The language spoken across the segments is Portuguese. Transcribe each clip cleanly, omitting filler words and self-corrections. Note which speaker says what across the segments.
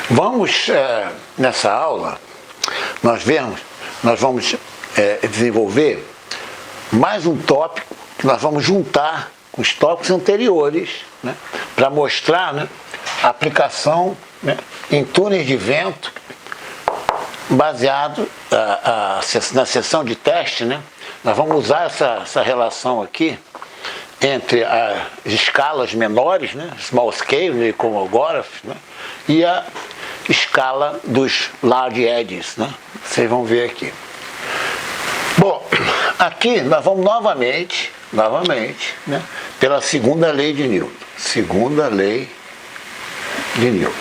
Speaker 1: Vamos, nessa aula, nós vamos desenvolver mais um tópico que nós vamos juntar com os tópicos anteriores, né, para mostrar, né, a aplicação, né, em túneis de vento baseado na sessão de teste, né, nós vamos usar essa relação aqui entre as escalas menores, né, small scale, como Cosmograph, né, e a escala dos large edges, né? Vocês vão ver aqui. Bom, aqui nós vamos novamente, né, pela segunda lei de Newton. Segunda lei de Newton.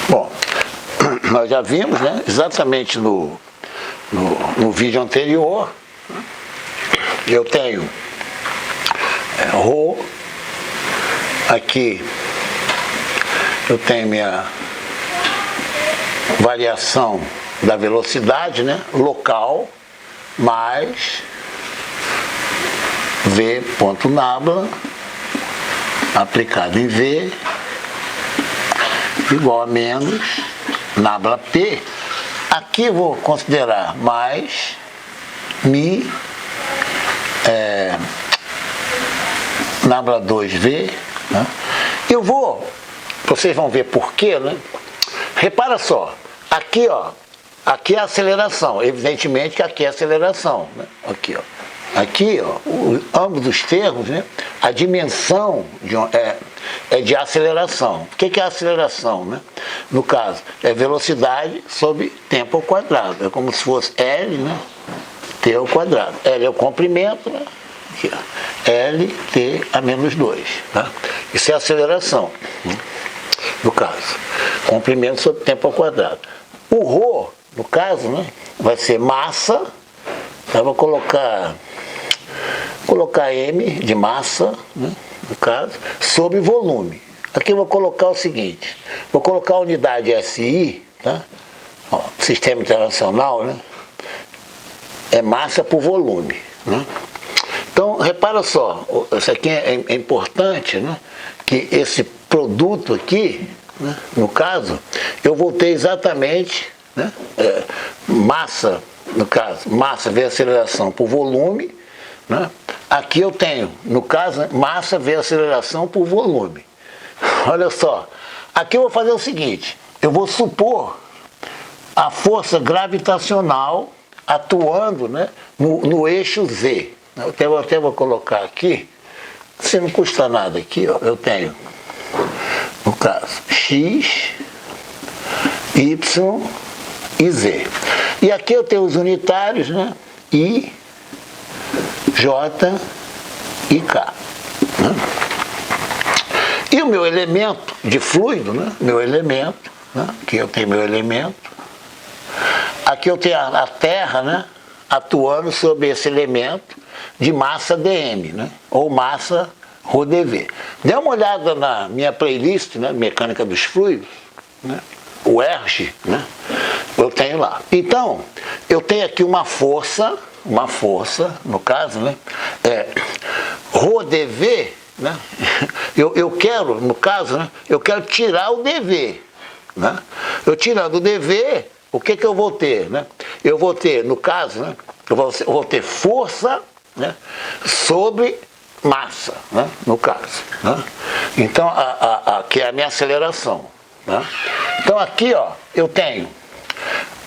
Speaker 1: Bom, nós já vimos, né, exatamente no vídeo anterior, eu tenho ρ, aqui eu tenho minha variação da velocidade, né, local, mais V ponto nabla aplicado em V igual a menos nabla P. Aqui eu vou considerar mais mi nabla 2V, né? Vocês vão ver por quê, né? Repara só, aqui, ó, aqui é a aceleração, evidentemente que aqui é a aceleração, né? Aqui, ó, ambos os termos, né? A dimensão é de aceleração. O que é a aceleração, né? No caso, é velocidade sobre tempo ao quadrado, é como se fosse L, né? T ao quadrado. L é o comprimento, né? Aqui, ó. L, T a menos 2. Tá? Isso é aceleração, né? No caso. Comprimento sobre tempo ao quadrado. O ρ, no caso, né, vai ser massa. Eu vou colocar M de massa, né, no caso, sobre volume. Aqui eu vou colocar o seguinte. Vou colocar a unidade SI, tá? Ó, Sistema Internacional, né? É massa por volume, né? Então, repara só, isso aqui é importante, né? Que esse produto aqui, né, no caso, eu vou ter exatamente, né, massa, no caso, massa vezes aceleração por volume, né? Aqui eu tenho, no caso, massa vezes aceleração por volume. Olha só, aqui eu vou fazer o seguinte, eu vou supor a força gravitacional atuando, né, no eixo Z. Eu até vou colocar aqui, se não custa nada aqui, ó, eu tenho, no caso, X, Y e Z. E aqui eu tenho os unitários, né, I, J e K. Né? E o meu elemento de fluido, né, né, aqui eu tenho meu elemento, aqui eu tenho a Terra, né, atuando sobre esse elemento de massa dm, né? Ou massa ρdV. Dê uma olhada na minha playlist, né? Mecânica dos fluidos, né? O ERG, né? Eu tenho lá. Então, eu tenho aqui uma força, no caso, né? ρdV, né? Eu quero, no caso, né? Eu quero tirar o dV, né? Eu tirando o dV, o que eu vou ter, né? Eu vou ter, no caso, né? Eu vou ter força, né, sobre massa, né, no caso, né? Então, aqui é a minha aceleração, né? Então aqui, ó, eu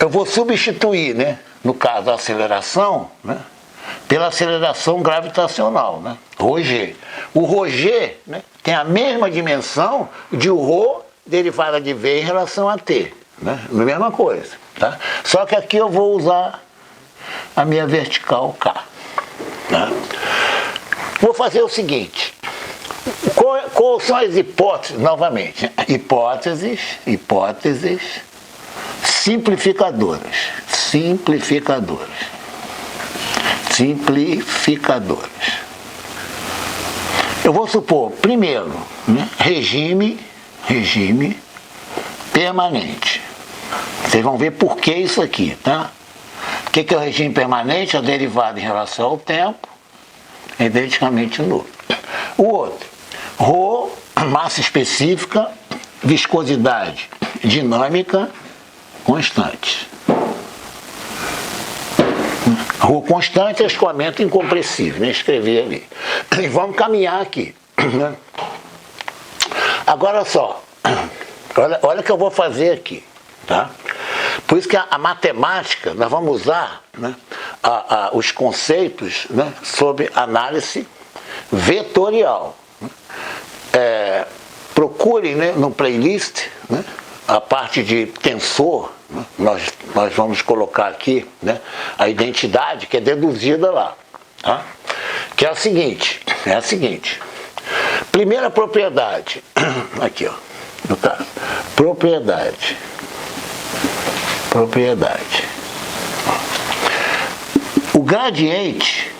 Speaker 1: vou substituir, né, no caso a aceleração, né, pela aceleração gravitacional, né, ρg. O ρg, né, tem a mesma dimensão de o ρ derivada de V em relação a T, né, a mesma coisa, tá? Só que aqui eu vou usar a minha vertical K. Tá? Vou fazer o seguinte, quais são as hipóteses, novamente, hipóteses simplificadoras, eu vou supor, primeiro, né, regime permanente. Vocês vão ver por que isso aqui, tá? O que é o regime permanente? A derivada em relação ao tempo é identicamente nulo. O outro, ρ, massa específica viscosidade dinâmica constante. Rho constante é escoamento incompressível, né? Escrevi ali. E vamos caminhar aqui. Né? Agora só, olha o que eu vou fazer aqui. Tá? Por isso que a matemática, nós vamos usar, né, os conceitos, né, sobre análise vetorial. Procurem, né, no playlist, né, a parte de tensor, né, nós vamos colocar aqui, né, a identidade que é deduzida lá. Tá? Que é a seguinte, primeira propriedade, aqui ó, no caso, propriedade. O gradiente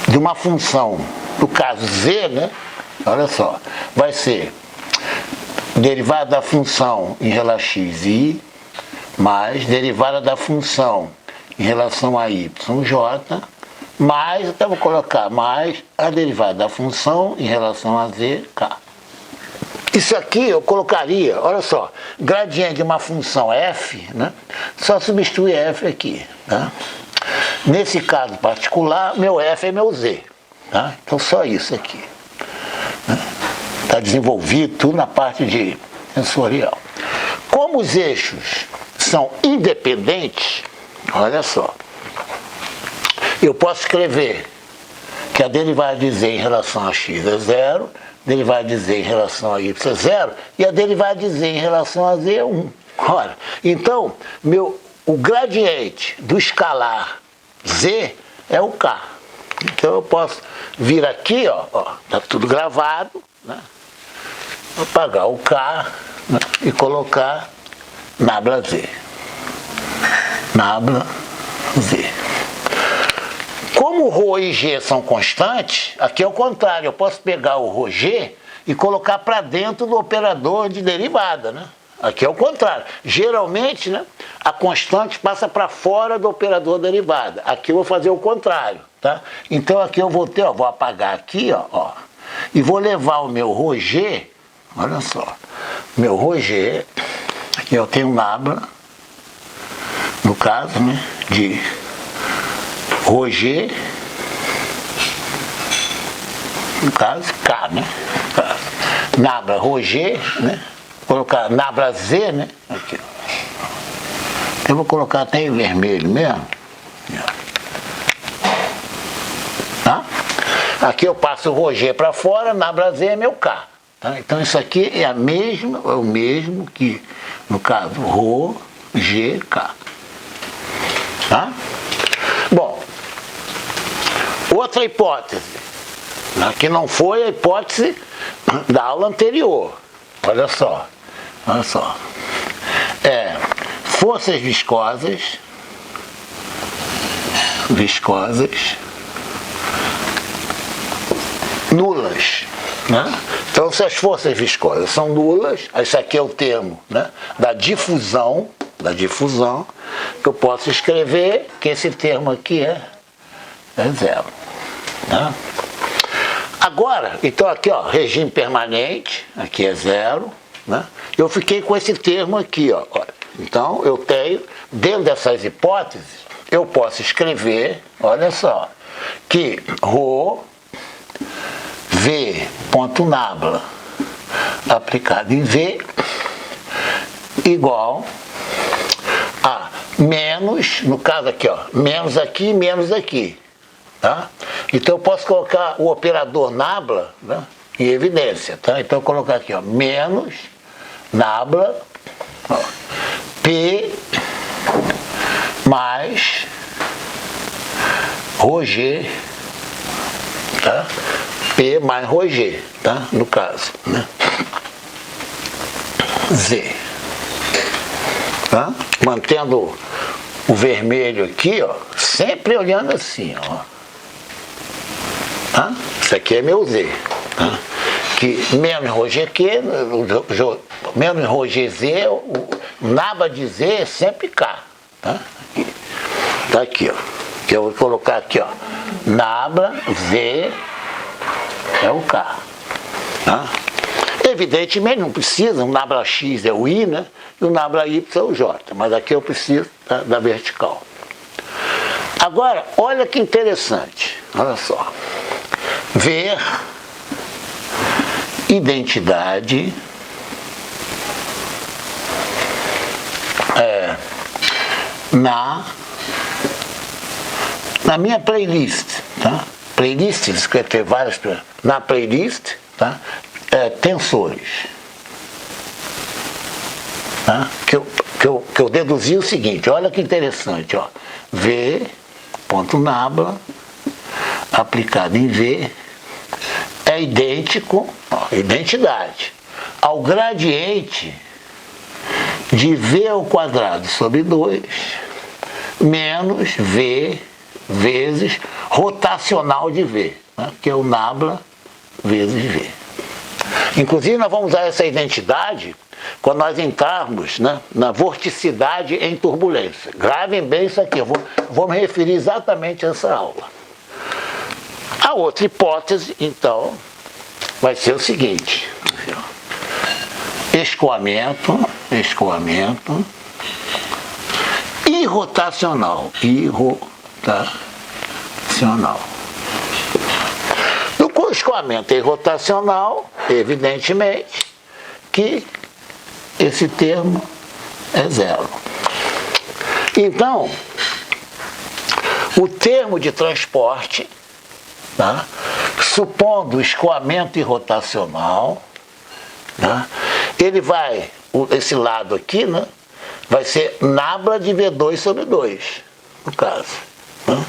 Speaker 1: de uma função, no caso z, né? Olha só, vai ser derivada da função em relação a x, y, mais derivada da função em relação a y, j, mais, então vou colocar mais a derivada da função em relação a z, k. Isso aqui eu colocaria, olha só, gradiente de uma função f, né? Só substitui f aqui. Tá? Nesse caso particular, meu f é meu z. Tá? Então só isso aqui. Está desenvolvido tudo na parte de sensorial. Como os eixos são independentes, olha só, eu posso escrever que a derivada de z em relação a x é zero, derivada de z em relação a y é zero, e a derivada de z em relação a z é 1. Ora, então, o gradiente do escalar z é o k. Então eu posso vir aqui, ó, tá tudo gravado, né? Vou apagar o k, né, e colocar nabla z. Nabla z. Como ρ e g são constantes, aqui é o contrário, eu posso pegar o ρg e colocar para dentro do operador de derivada, né? Aqui é o contrário. Geralmente, né, a constante passa para fora do operador derivada. Aqui eu vou fazer o contrário, tá? Então aqui eu vou ter, ó, vou apagar aqui, ó, e vou levar o meu ρg, olha só, meu ρg, aqui eu tenho nabla, no caso, né, de ρg, no caso, K, né? Nabla ρg, né? Vou colocar nabla z, né? Aqui. Eu vou colocar até em vermelho mesmo. Tá? Aqui eu passo o ρg para fora, nabla z é meu K. Tá? Então isso aqui é o mesmo que, no caso, ρ, g, K. Tá? Bom, outra hipótese, né, que não foi a hipótese da aula anterior. Olha só. Forças viscosas, nulas. Né? Então, se as forças viscosas são nulas, isso aqui é o termo, né, da difusão, que eu posso escrever que esse termo aqui é zero. Tá? Agora, então aqui, ó, regime permanente, aqui é zero, né? Eu fiquei com esse termo aqui, ó. Então eu tenho, dentro dessas hipóteses, eu posso escrever, olha só, que ρ v ponto nabla aplicado em v igual a menos, no caso aqui, ó, menos aqui. Tá? Então eu posso colocar o operador nabla, né, em evidência. Tá? Então eu vou colocar aqui, ó, menos nabla, ó, P mais ρg, tá? P mais ρg, tá? No caso, né? Z. Tá? Mantendo o vermelho aqui, ó, sempre olhando assim, ó. Tá? Isso aqui é meu Z. Tá? Que menos ρgq, menos ρgz, o nabla de Z é sempre K. Tá? Tá aqui, ó. Que eu vou colocar aqui, ó. Nabla Z é o K. Tá? Evidentemente não precisa, o nabla X é o I, né? E o nabla Y é o J, mas aqui eu preciso da vertical. Agora, olha que interessante, olha só. Ver identidade na minha playlist, tá? Playlists, que tem várias, na playlist, tá? Tensores, tá? Que eu deduzi o seguinte, olha que interessante, ó. V.nabla aplicado em V é idêntico, ó, identidade, ao gradiente de V ao quadrado sobre 2 menos V vezes rotacional de V, né, que é o nabla vezes V. Inclusive nós vamos usar essa identidade quando nós entrarmos, né, na vorticidade em turbulência. Gravem bem isso aqui, eu vou me referir exatamente a essa aula. A outra hipótese, então, vai ser o seguinte: escoamento irrotacional. No escoamento irrotacional, evidentemente que esse termo é zero. Então, o termo de transporte, tá, supondo escoamento irrotacional, tá, ele vai, esse lado aqui, né, vai ser nabla de V2 sobre 2, no caso. Né?